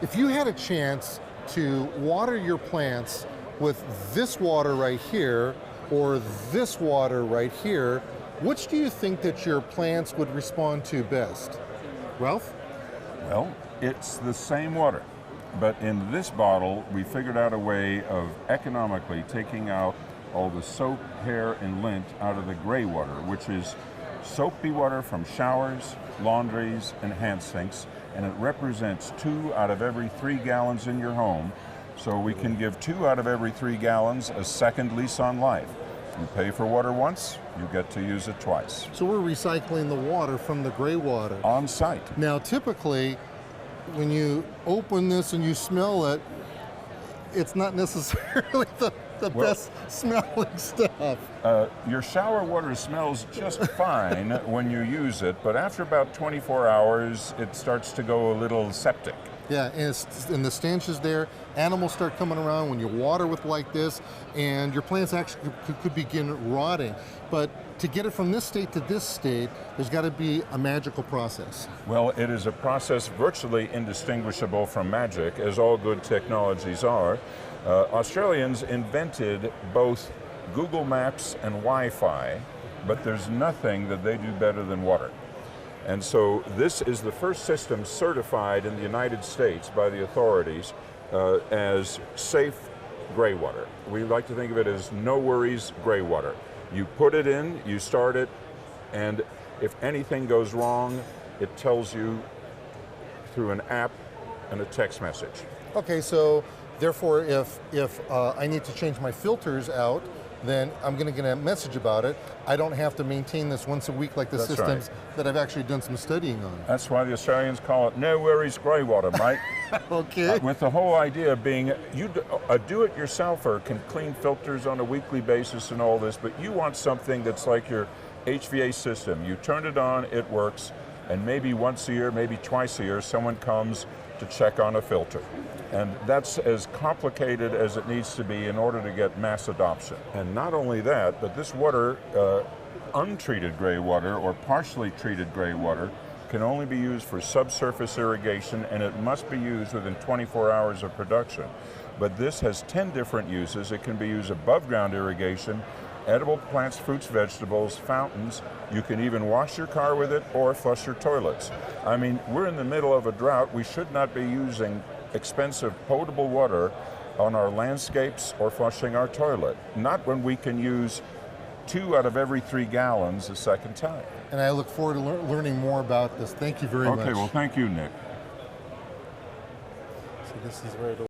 If you had a chance to water your plants with this water right here or this water right here, which do you think that your plants would respond to best? Ralph? Well, it's the same water, but in this bottle, we figured out a way of economically taking out all the soap, hair, and lint out of the gray water, which is soapy water from showers, laundries, and hand sinks, and it represents 2 out of every 3 gallons in your home, so we can give 2 out of every 3 gallons a second lease on life. You pay for water once, you get to use it twice. So we're recycling the water from the gray water. On site. Now typically, when you open this and you smell it, it's not necessarily the best smelling stuff. Your shower water smells just fine when you use it, but after about 24 hours, it starts to go a little septic. Yeah, and the stench is there. Animals start coming around when you water with like this, and your plants actually could begin rotting. But to get it from this state to this state, there's got to be a magical process. Well, it is a process virtually indistinguishable from magic, as all good technologies are. Australians invented both Google Maps and Wi-Fi, but there's nothing that they do better than water. And so this is the first system certified in the United States by the authorities as safe gray water. We like to think of it as no worries gray water. You put it in, you start it, and if anything goes wrong, it tells you through an app and a text message. Okay, so therefore if I need to change my filters out, then I'm going to get a message about it. I don't have to maintain this once a week like the systems that I've actually done some studying on. That's why the Australians call it no worries grey water, mate. Okay. With the whole idea being, a do-it-yourselfer can clean filters on a weekly basis and all this, but you want something that's like your HVAC system. You turn it on, it works, and maybe once a year, maybe twice a year, someone comes to check on a filter. And that's as complicated as it needs to be in order to get mass adoption. And not only that, but this water, untreated gray water or partially treated gray water, can only be used for subsurface irrigation, and it must be used within 24 hours of production. But this has 10 different uses. It can be used above ground irrigation, edible plants, fruits, vegetables, fountains. You can even wash your car with it or flush your toilets. I mean, we're in the middle of a drought. We should not be using expensive potable water on our landscapes or flushing our toilet. Not when we can use 2 out of every 3 gallons a second time. And I look forward to learning more about this. Thank you very much. Okay, well, thank you, Nick. So this is right over.